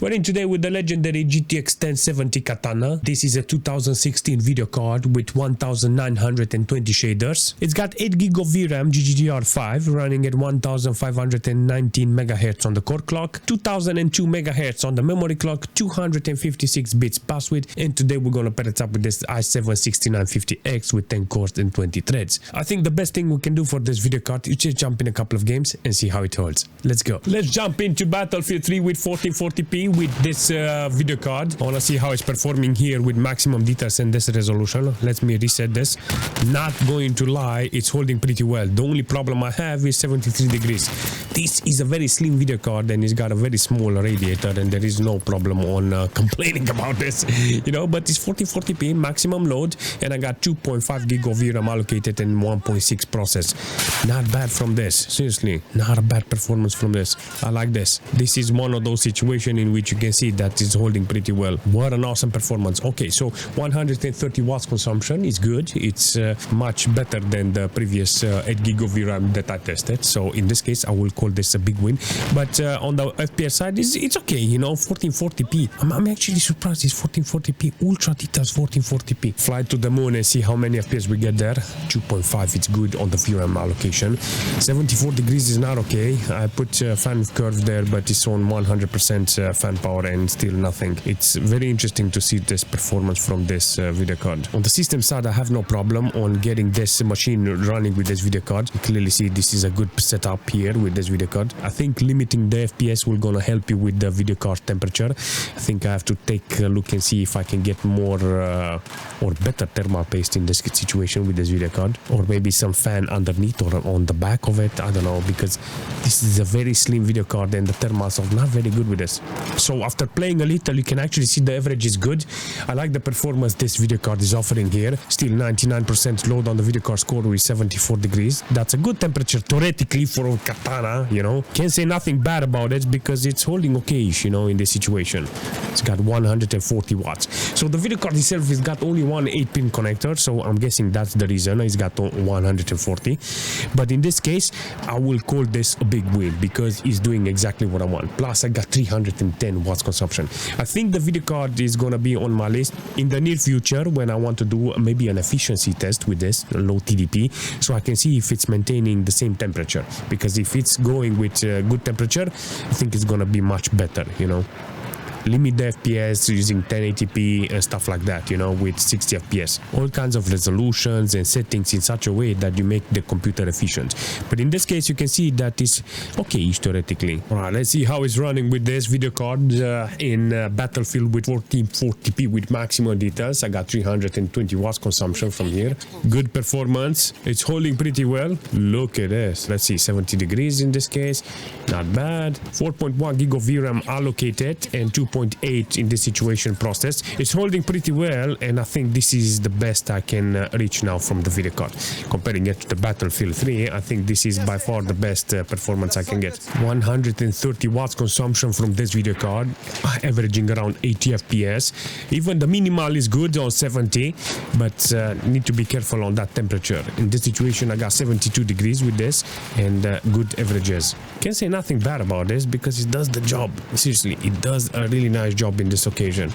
We're in today with the legendary GTX 1070 Katana. This is a 2016 video card with 1920 shaders. It's got 8GB of VRAM GDDR5 running at 1519 MHz on the core clock, 2002 MHz on the memory clock, 256 bits pass width, and today we're gonna pair it up with this i7-6950X with 10 cores and 20 threads. I think the best thing we can do for this video card is just jump in a couple of games and see how it holds. Let's go. Let's jump into Battlefield 3 with 1440p with this video card. I wanna see how it's performing here with maximum details and this resolution. Let me reset this. Not going to lie, it's holding pretty well. The only problem I have is 73 degrees. This is a very slim video card and it's got a very small radiator, and there is no problem on complaining about this, you know, but it's 1440p maximum load, and I got 2.5 gig of VRAM allocated and 1.6 process. Not bad from this, seriously, not a bad performance from this. I like this. This is one of those situations in which you can see that it's holding pretty well. What an awesome performance. Okay, so 130 watts consumption is good. It's much better than the previous 8 gig of VRAM that I tested. So in this case, I will call this a big win. But on the FPS side, it's okay, you know, 1440p. I'm actually surprised it's 1440p. Ultra details 1440p. Fly to the moon and see how many FPS we get there. 2.5, it's good on the VRAM allocation. 74 degrees is not okay. I put fan curve there, but it's on 100% fan power and still nothing. It's very interesting to see this performance from this video card. On the system side, I have no problem on getting this machine running with this video card. You clearly see this is a good setup here with this video card. I think limiting the FPS will gonna help you with the video card temperature. I think I have to take a look and see if I can get more or better thermal paste in this situation with this video card, or maybe some fan underneath or on the back of it. I don't know, because this is a very slim video card and the thermals are not very good with this. So after playing a little, you can actually see the average is good. I like the performance this video card is offering here. Still 99% load on the video card score with 74 degrees. That's a good temperature theoretically for Katana, you know. Can't say nothing bad about it because it's holding okay-ish, you know, in this situation. It's got 140 watts. So the video card itself has got only one 8-pin connector, so I'm guessing that's the reason it's got 140. But in this case, I will call this a big win because it's doing exactly what I want. Plus, I got 310 watts consumption. I think the video card is gonna be on my list in the near future when I want to do maybe an efficiency test with this low TDP, so I can see if it's maintaining the same temperature. Because if it's going with good temperature, I think it's gonna be much better, you know. Limit the FPS using 1080p and stuff like that, you know, with 60 FPS. All kinds of resolutions and settings in such a way that you make the computer efficient. But in this case, you can see that it's okay theoretically. Alright, let's see how it's running with this video card in Battlefield with 1440p with maximum details. I got 320 watts consumption from here. Good performance. It's holding pretty well. Look at this. Let's see, 70 degrees in this case. Not bad. 4.1 gig of VRAM allocated and 2.8 in this situation process. It's holding pretty well, and I think this is the best I can reach now from the video card. Comparing it to the Battlefield 3, I think this is by far the best performance I can get. 130 watts consumption from this video card, averaging around 80 FPS. Even the minimal is good on 70, but need to be careful on that temperature. In this situation, I got 72 degrees with this and good averages. Can't say nothing bad about this because it does the job. Seriously, it does a really nice job in this occasion.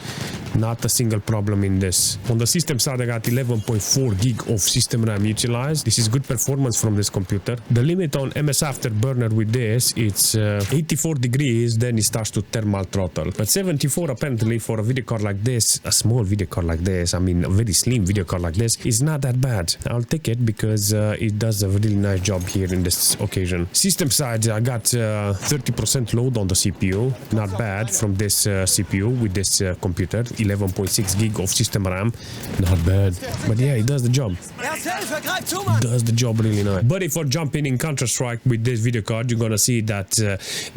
Not a single problem in this. On the system side, I got 11.4 gig of system RAM utilized. This is good performance from this computer. The limit on MS Afterburner with this, it's 84 degrees, then it starts to thermal throttle. But 74 apparently for a video card like this, a small video card like this, I mean a very slim video card like this, is not that bad. I'll take it because it does a really nice job here in this occasion. System side, I got 30% load on the CPU. Not bad from this CPU with this computer. 11.6 gig of system RAM. Not bad. But yeah, it does the job. Does the job really nice. But if you're jumping in Counter-Strike with this video card, you're gonna see that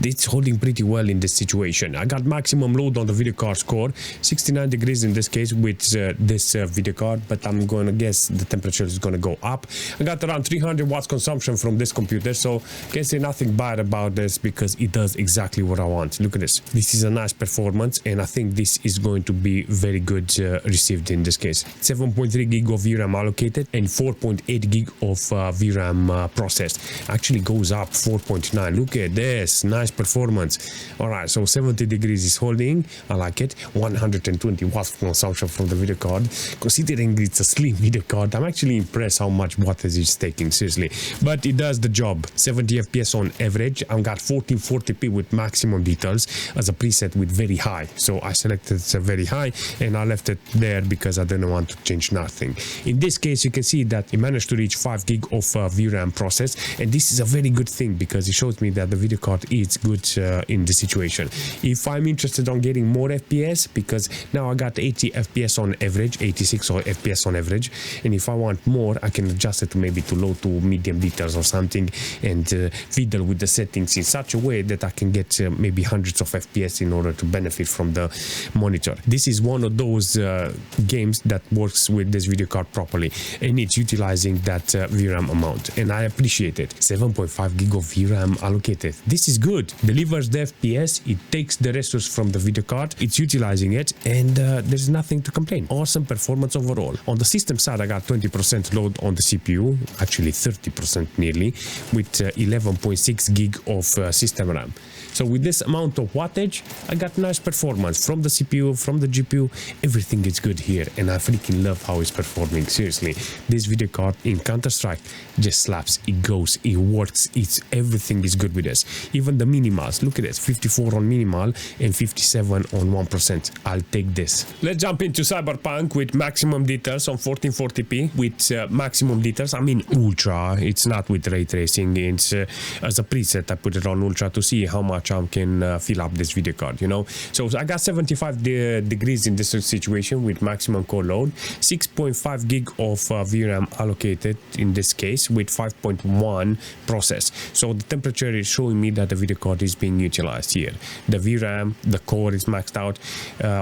it's holding pretty well in this situation. I got maximum load on the video card score. 69 degrees in this case with this video card, but I'm gonna guess the temperature is gonna go up. I got around 300 watts consumption from this computer, so can't say nothing bad about this because it does exactly what I want. Look at this. This is a nice performance, and I think this is going to be very, very good received in this case. 7.3 gig of VRAM allocated and 4.8 gig of VRAM processed. Actually goes up 4.9. Look at this, nice performance. All right, so 70 degrees is holding. I like it. 120 watts consumption from the video card. Considering it's a slim video card, I'm actually impressed how much wattage it's taking, seriously. But it does the job. 70 FPS on average. I've got 1440p with maximum details as a preset with very high. So I selected very high and I left it there because I didn't want to change nothing. In this case, you can see that it managed to reach 5 gig of VRAM process, and this is a very good thing because it shows me that the video card is good in the situation. If I'm interested on getting more FPS, because now I got 80 FPS on average, 86 or FPS on average, and if I want more, I can adjust it to maybe to low to medium details or something, and fiddle with the settings in such a way that I can get maybe hundreds of FPS in order to benefit from the monitor. This is one of those games that works with this video card properly, and it's utilizing that VRAM amount, and I appreciate it. 7.5 gig of VRAM allocated. This is good. Delivers the FPS. It takes the resource from the video card. It's utilizing it, and there's nothing to complain. Awesome performance overall. On the system side, I got 20% load on the CPU, actually 30% nearly, with 11.6 gig of system RAM. So with this amount of wattage, I got nice performance from the CPU, from the GPU. Everything is good here, and I freaking love how it's performing. Seriously, this video card in Counter-Strike just slaps. It goes, it works, everything is good with this. Even the minimals, look at this, 54 on minimal and 57 on 1%. I'll take this. Let's jump into Cyberpunk with maximum details on 1440p with maximum details. I mean ultra. It's not with ray tracing. It's as a preset. I put it on ultra to see how much I can fill up this video card, you know. So I got 75 degrees in this situation with maximum core load. 6.5 gig of VRAM allocated in this case with 5.1 process. So the temperature is showing me that the video card is being utilized here. The VRAM, the core is maxed out.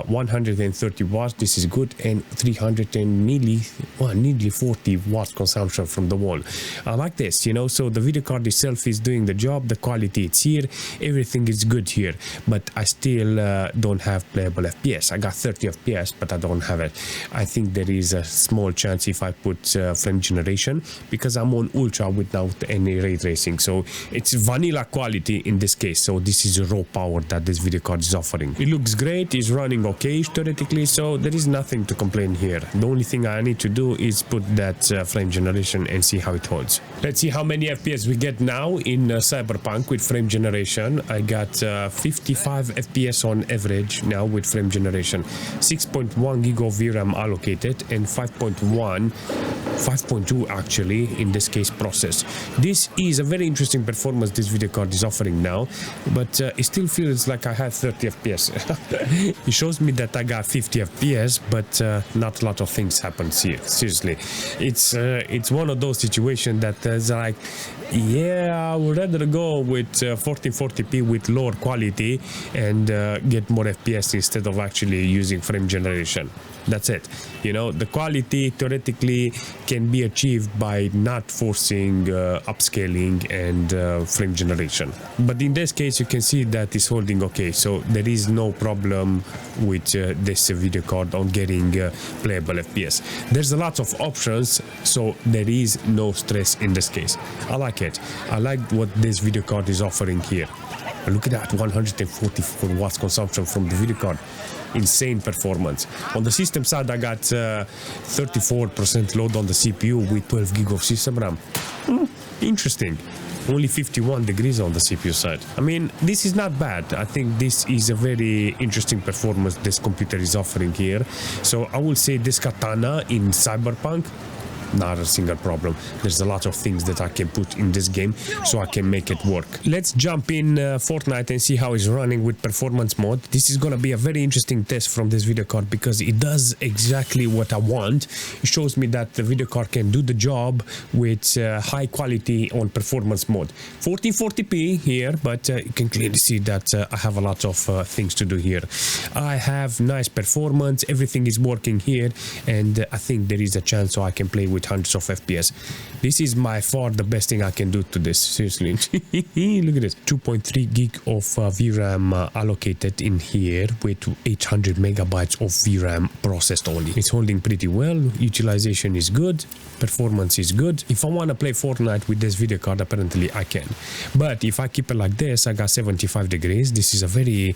130 watts. This is good, and 300 and nearly 40 watts consumption from the wall. I like this, you know. So the video card itself is doing the job. The quality it's here. Everything is good here, but I still don't have playable FPS. I got 30 FPS, but I don't have it. I think there is a small chance if I put frame generation, because I'm on ultra without any ray tracing. So it's vanilla quality in this case. So this is raw power that this video card is offering. It looks great. It's running okay theoretically. So there is nothing to complain here. The only thing I need to do is put that frame generation and see how it holds. Let's see how many FPS we get now in Cyberpunk with frame generation. I got 55 FPS on average now with frame generation. 6.1 gig of VRAM allocated and 5.2 actually in this case process. This is a very interesting performance this video card is offering now, but it still feels like I have 30 FPS. It shows me that I got 50 FPS, but not a lot of things happen here. Seriously, it's one of those situations that is like, yeah, I would rather go with 1440p with lower quality and get more FPS instead of actually using frame generation. That's it. You know, the quality theoretically can be achieved by not forcing upscaling and frame generation. But in this case, you can see that it's holding okay. So there is no problem with this video card on getting playable FPS. There's a lot of options, so there is no stress in this case. I like it. I like what this video card is offering here. Look at that, 144 watts consumption from the video card. Insane performance. On the system side, I got 34% load on the CPU with 12 gig of system RAM. Interesting. Only 51 degrees on the CPU side. I mean, this is not bad. I think this is a very interesting performance this computer is offering here. So I will say this Katana in Cyberpunk, not a single problem. There's a lot of things that I can put in this game so I can make it work. Let's jump in Fortnite and see how it's running with performance mode. This is gonna be a very interesting test from this video card because it does exactly what I want. It shows me that the video card can do the job with high quality on performance mode. 1440p here, but you can clearly see that I have a lot of things to do here. I have nice performance, everything is working here, and I think there is a chance so I can play with with hundreds of FPS. This is by far the best thing I can do to this, seriously. Look at this, 2.3 gig of VRAM allocated in here with 800 megabytes of VRAM processed only. It's holding pretty well, utilization is good, performance is good. If I want to play Fortnite with this video card, apparently I can. But if I keep it like this, I got 75 degrees. This is a very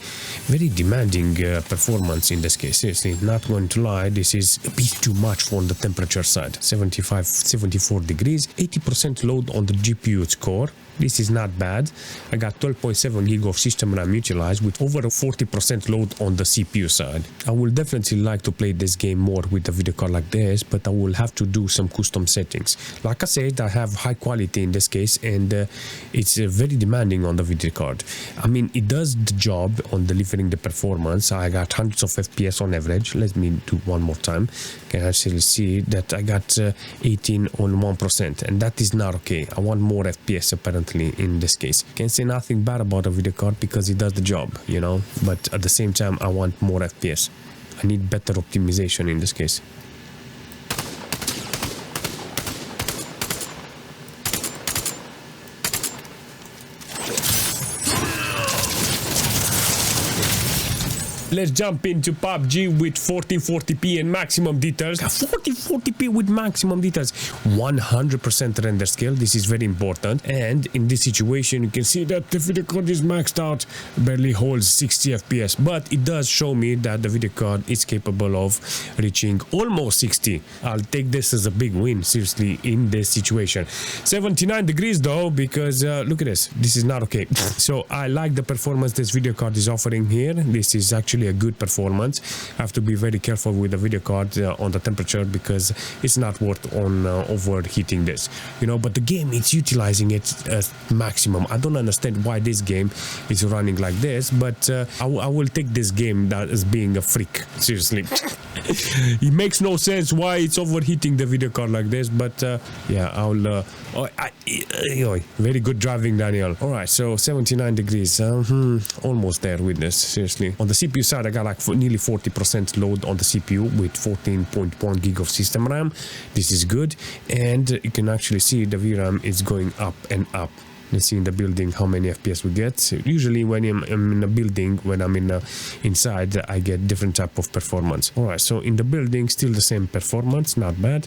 demanding performance in this case. Seriously, not going to lie, this is a bit too much for the temperature side. 74 degrees, 80% load on the GPU's core. This is not bad. I got 12.7 gig of system RAM utilized with over 40% load on the CPU side. I will definitely like to play this game more with a video card like this, but I will have to do some custom settings. Like I said, I have high quality in this case, and it's very demanding on the video card. I mean, it does the job on delivering the performance. I got hundreds of FPS on average. Let me do one more time. You can actually see that I got 18 on 1%, and that is not okay. I want more FPS apparently in this case. Can't say nothing bad about a video card because it does the job, you know, but at the same time I want more FPS. I need better optimization in this case. Let's jump into PUBG with 1440p and maximum details. 1440p with maximum details. 100% render scale. This is very important. And in this situation, you can see that the video card is maxed out. Barely holds 60 FPS. But it does show me that the video card is capable of reaching almost 60. I'll take this as a big win, seriously, in this situation. 79 degrees though, because look at this. This is not okay. So I like the performance this video card is offering here. This is actually a good performance. I have to be very careful with the video card on the temperature because it's not worth on overheating this, you know, but the game is utilizing it as maximum. I don't understand why this game is running like this, but I will take this game that as being a freak, seriously. It makes no sense why it's overheating the video card like this, but yeah, I'll very good driving, Daniel. All right, so 79 degrees, almost there with this, seriously. On the CPU side, I got like nearly 40% load on the CPU with 14.1 gig of system RAM. This is good, and you can actually see the VRAM is going up and up. Let's see in the building how many FPS we get. So usually when I'm in a building, when I'm inside, I get different type of performance. All right, so in the building, still the same performance, not bad.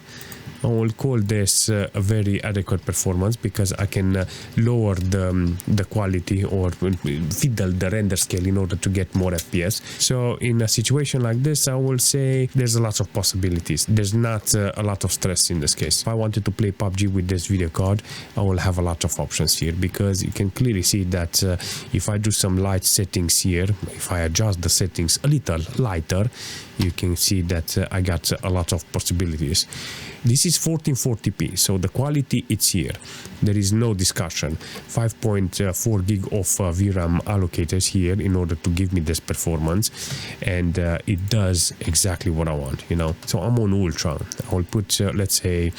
I will call this a very adequate performance because I can lower the quality or fiddle the render scale in order to get more FPS. So in a situation like this, I will say there's a lot of possibilities. There's not a lot of stress in this case. If I wanted to play PUBG with this video card, I will have a lot of options here because you can clearly see that if I do some light settings here, if I adjust the settings a little lighter, you can see that I got a lot of possibilities. This is 1440p, so the quality it's here. There is no discussion. 5.4 gig of VRAM allocated here in order to give me this performance, and it does exactly what I want, you know. So I'm on ultra. I will put let's say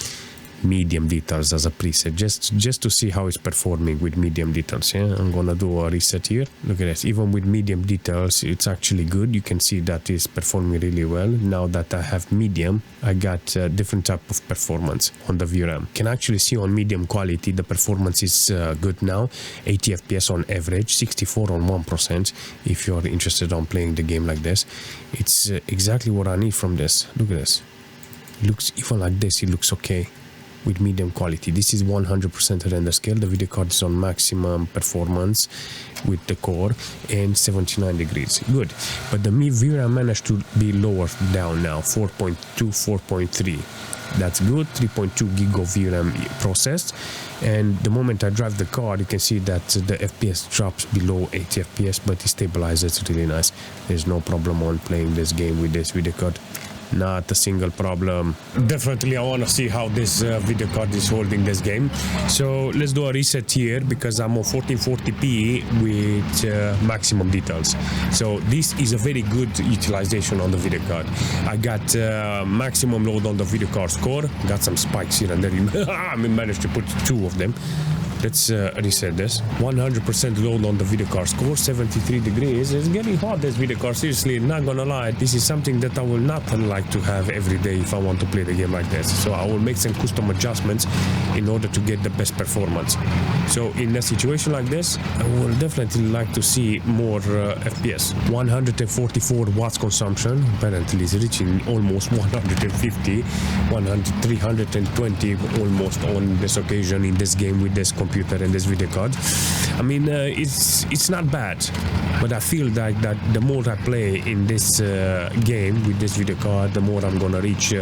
medium details as a preset just to see how it's performing with medium details. Yeah, I'm gonna do a reset here. Look at this, even with medium details it's actually good. You can see that it's performing really well. Now that I have medium, I got different type of performance on the VRAM. Can actually see on medium quality the performance is good now. 80 FPS on average, 64 on 1%. If you're interested on playing the game like this, it's exactly what I need from this. Look at this, looks even like this, it looks okay with medium quality. This is 100% render scale. The video card is on maximum performance with the core and 79 degrees. Good. But the VRAM managed to be lowered down now, 4.2, 4.3. That's good. 3.2 gig of VRAM processed. And the moment I drive the car, you can see that the FPS drops below 80 FPS, but it stabilizes. It's really nice. There's no problem on playing this game with this video card. Not a single problem. Definitely I want to see how this video card is holding this game. So let's do a reset here because I'm on 1440p with maximum details. So this is a very good utilization on the video card. I got maximum load on the video card's core. Got some spikes here and there. I managed to put two of them. Let's reset this. 100% load on the video card score, 73 degrees. It's getting hot, this video card, seriously, not gonna lie. This is something that I will not like to have every day if I want to play the game like this. So I will make some custom adjustments in order to get the best performance. So in a situation like this, I will definitely like to see more FPS. 144 watts consumption. Apparently it's reaching almost 150, 320 almost on this occasion in this game with this computer and this video card. I mean, it's not bad, but I feel like that the more I play in this game with this video card, the more I'm gonna reach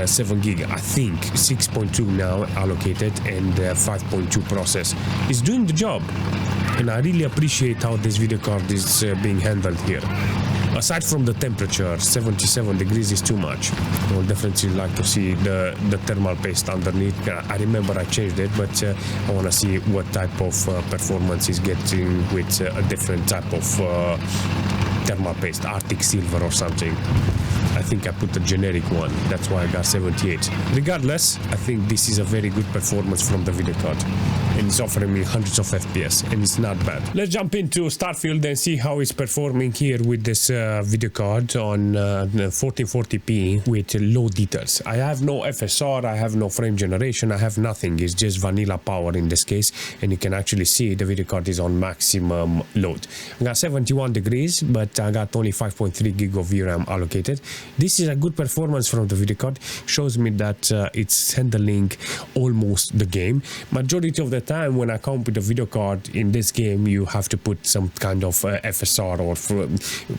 7 gig. I think 6.2 now allocated and 5.2 process. It's doing the job, and I really appreciate how this video card is being handled here. Aside from the temperature, 77 degrees is too much. I would definitely like to see the thermal paste underneath. I remember I changed it, but I want to see what type of performance is getting with a different type of thermal paste, Arctic Silver or something. I think I put the generic one, that's why I got 78. Regardless, I think this is a very good performance from the video card, and it's offering me hundreds of FPS, and it's not bad. Let's jump into Starfield and see how it's performing here with this video card on 1440p with low details. I have no FSR, I have no frame generation, I have nothing. It's just vanilla power in this case, and you can actually see the video card is on maximum load. I got 71 degrees, but I got only 5.3 gig of VRAM allocated. This is a good performance from the video card. Shows me that it's handling almost the game. Majority of the time when I come with a video card in this game, you have to put some kind of FSR or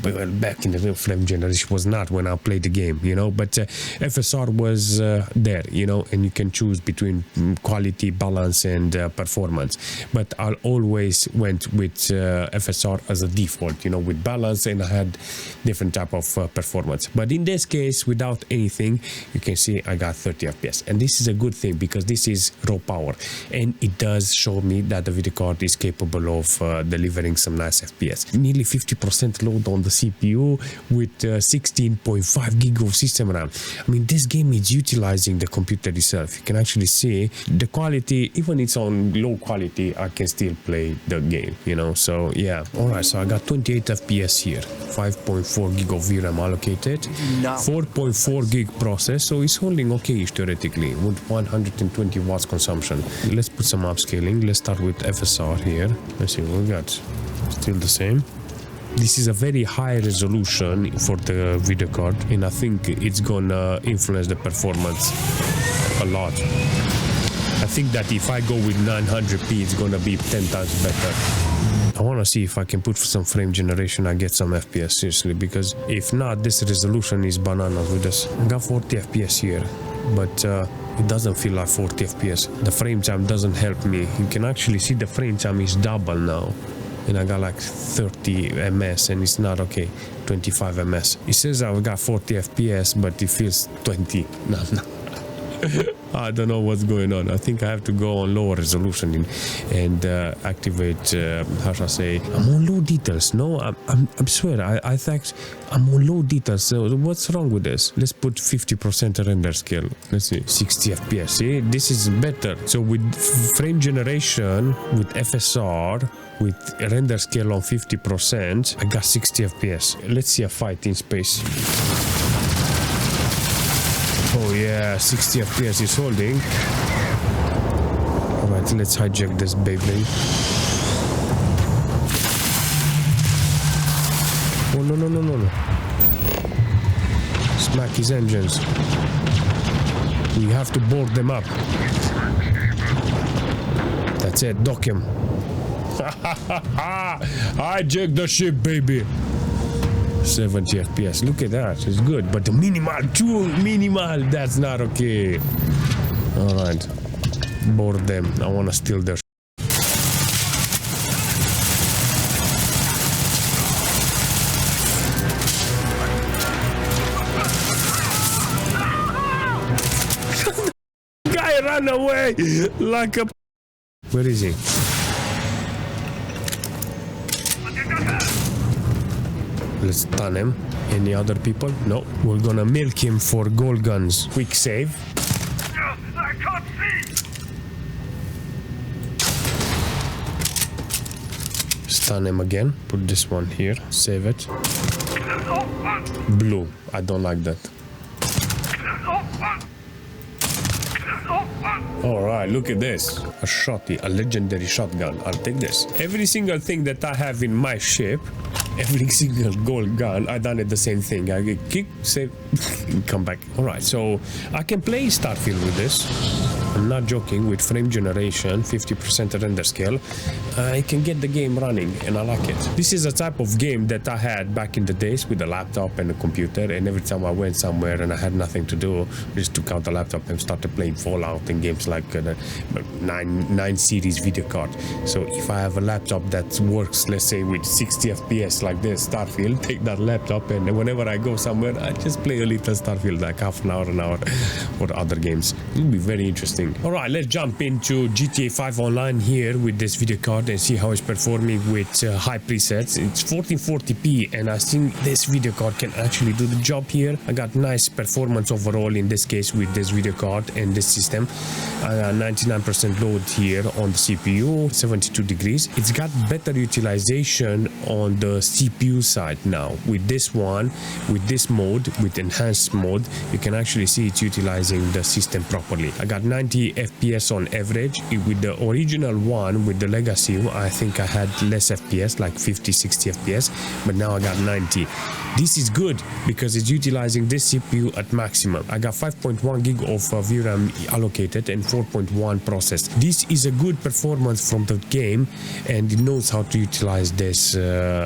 well, back in the frame generation was not when I played the game, you know, but FSR was there, you know, and you can choose between quality, balance and performance. But I always went with FSR as a default, you know, with balance, and I had different type of performance. But in this case, without anything, you can see I got 30 FPS, and this is a good thing because this is raw power, and it does show me that the video card is capable of delivering some nice FPS. Nearly 50% load on the CPU with 16.5 gig of system RAM. I mean, this game is utilizing the computer itself. You can actually see the quality, even it's on low quality, I can still play the game, you know. So yeah, all right, so I got 28 FPS here, 5.4 gig of VRAM allocated, 4.4 gig process, so it's holding okay theoretically with 120 watts consumption. Let's put some upscaling. Let's start with FSR here. Let's see what we got. Still the same. This is a very high resolution for the video card, and I think it's gonna influence the performance a lot. I think that if I go with 900p, it's gonna be 10 times better. I want to see if I can put some frame generation and get some FPS, seriously, because if not, this resolution is bananas with this. I got 40 FPS here, but it doesn't feel like 40 FPS. The frame time doesn't help me. You can actually see the frame time is double now, and I got like 30 ms, and it's not okay. 25 ms. It says I've got 40 FPS, but it feels 20. No. I don't know what's going on. I think I have to go on lower resolution and activate, how shall I say, I'm on low details. No, I swear, I think I'm on low details. So what's wrong with this? Let's put 50% render scale. Let's see, 60 FPS. See, this is better. So with frame generation, with FSR, with render scale on 50%, I got 60 FPS. Let's see a fight in space. Oh yeah, 60 FPS is holding. Alright, let's hijack this Beyblade. Oh no. Smack his engines. We have to board them up. That's it, dock him. Hijack the ship, baby. 70 FPS. Look at that. It's good. But the minimal, too minimal. That's not okay. Alright. Board them. I want to steal their guy ran away like a... Where is he? Let's stun him. Any other people? No. We're gonna milk him for gold guns. Quick save. I can't see. Stun him again. Put this one here. Save it. Blue. I don't like that. Alright, look at this. A shotty, a legendary shotgun. I'll take this. Every single thing that I have in my ship, every single gold gun, I done it the same thing. I get kick, save, come back. Alright, so I can play Starfield with this. I'm not joking, with frame generation, 50% render scale, I can get the game running, and I like it. This is a type of game that I had back in the days with a laptop and a computer, and every time I went somewhere and I had nothing to do, I just took out the laptop and started playing Fallout and games like the 9 series video card. So if I have a laptop that works, let's say with 60 FPS like this, Starfield, take that laptop, and whenever I go somewhere, I just play a little Starfield, like half an hour, or other games. It will be very interesting. Alright, let's jump into GTA 5 Online here with this video card and see how it's performing with high presets. It's 1440p, and I think this video card can actually do the job here. I got nice performance overall in this case with this video card and this system. I got 99% load here on the CPU, 72 degrees. It's got better utilization on the CPU side now. With this one, with this mode, with enhanced mode, you can actually see it's utilizing the system properly. I got 90 FPS on average. With the original one, with the legacy, I think I had less FPS, like 50-60 FPS, but now I got 90. This is good because it's utilizing this CPU at maximum. I got 5.1 gig of VRAM allocated and 4.1 processed. This is a good performance from the game, and it knows how to utilize this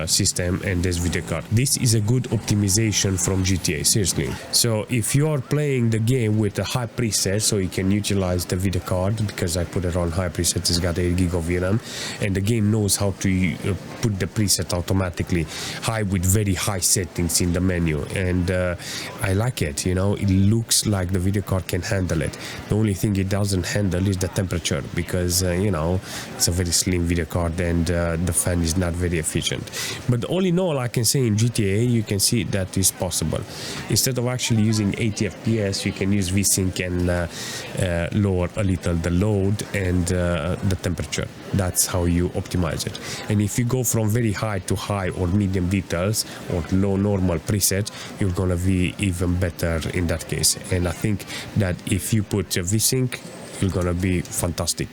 system and this video card. This is a good optimization from GTA, seriously. So if you are playing the game with a high preset, so you can utilize the video card, because I put it on high presets, it's got 8 gig of VRAM, and the game knows how to put the preset automatically high with very high settings in the menu, and I like it. You know, it looks like the video card can handle it. The only thing it doesn't handle is the temperature, because you know, it's a very slim video card, and the fan is not very efficient. But all in all, I can say in GTA you can see that is possible. Instead of actually using 80 FPS, you can use VSync and lower a little the load and the temperature. That's how you optimize it. And if you go from very high to high or medium details or low normal preset, you're gonna be even better in that case. And I think that if you put a VSync, you're gonna be fantastic.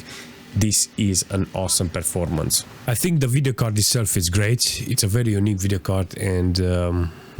This is an awesome performance. I think the video card itself is great. It's a very unique video card, and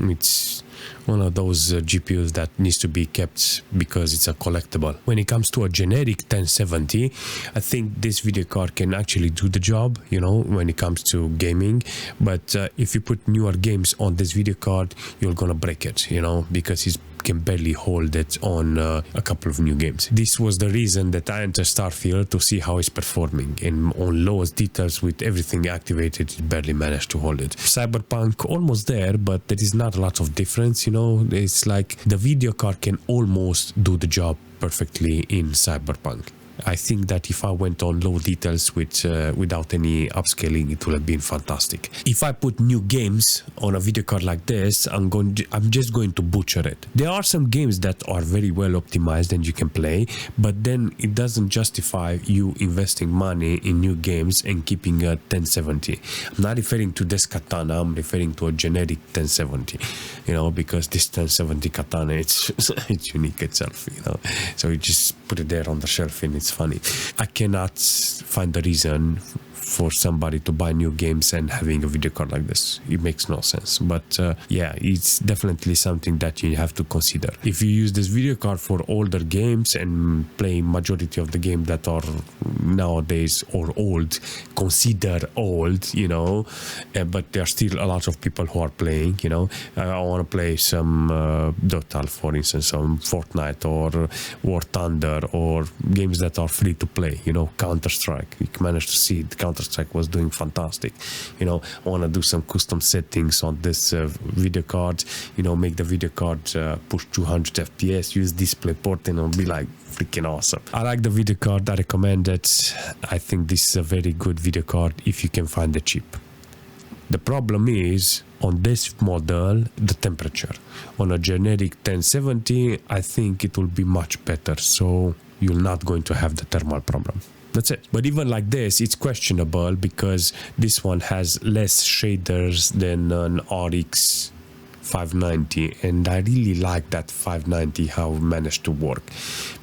it's one of those GPUs that needs to be kept because it's a collectible. When it comes to a generic 1070, I think this video card can actually do the job, you know, when it comes to gaming. But if you put newer games on this video card, you're gonna break it, you know, because it's can barely hold it on a couple of new games. This was the reason that I entered Starfield, to see how it's performing, and on lowest details with everything activated, it barely managed to hold it. Cyberpunk almost there, but there is not a lot of difference, you know. It's like the video card can almost do the job perfectly in Cyberpunk. I think that if I went on low details with without any upscaling, it would have been fantastic. If I put new games on a video card like this, I'm just going to butcher it. There are some games that are very well optimized and you can play, but then it doesn't justify you investing money in new games and keeping a 1070. I'm not referring to this Katana, I'm referring to a generic 1070, you know, because this 1070 Katana, it's unique itself, you know, so you just put it there on the shelf and it's funny. I cannot find the reason for somebody to buy new games and having a video card like this. It makes no sense. But yeah, it's definitely something that you have to consider. If you use this video card for older games and play majority of the games that are nowadays or old, consider old, you know, but there are still a lot of people who are playing, you know. I want to play some Dota, for instance, some Fortnite or War Thunder, or games that are free to play, you know, Counter-Strike. You managed to see the Counter-Strike was doing fantastic. You know, I want to do some custom settings on this video card, you know, make the video card push 200 FPS, use DisplayPort, and it'll be like freaking awesome. I like the video card, I recommend it. I think this is a very good video card if you can find it cheap. The problem is, on this model, the temperature. On a generic 1070, I think it will be much better, so you're not going to have the thermal problem. That's it. But even like this, it's questionable because this one has less shaders than an RX 590, and I really like that 590 how it managed to work,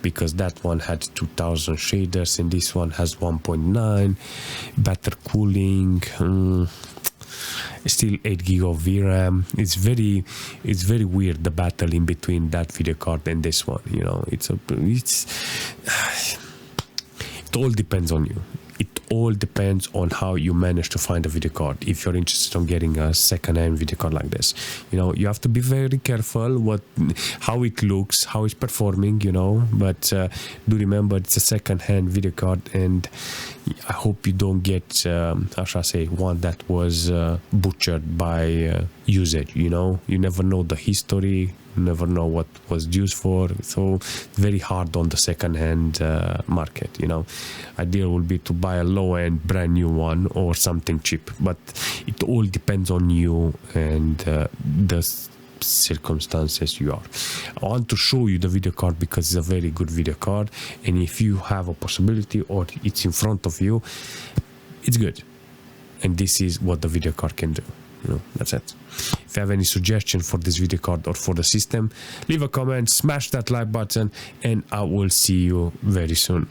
because that one had 2000 shaders and this one has 1.9, better cooling, still 8 gig of VRAM. It's very weird, the battle in between that video card and this one, you know. It all depends on you. It all depends on how you manage to find a video card. If you're interested in getting a second-hand video card like this, you know, you have to be very careful how it looks, how it's performing, you know. But do remember, it's a second-hand video card, and I hope you don't get, how shall I say, one that was butchered by usage. You know, you never know the history. You never know what was used for, so very hard on the second-hand market, you know. Ideal would be to buy a low-end brand new one or something cheap, but it all depends on you and the circumstances you are. I want to show you the video card because it's a very good video card, and if you have a possibility or it's in front of you, it's good. And this is what the video card can do. You know, that's it. If you have any suggestion for this video card or for the system, leave a comment, smash that like button, and I will see you very soon.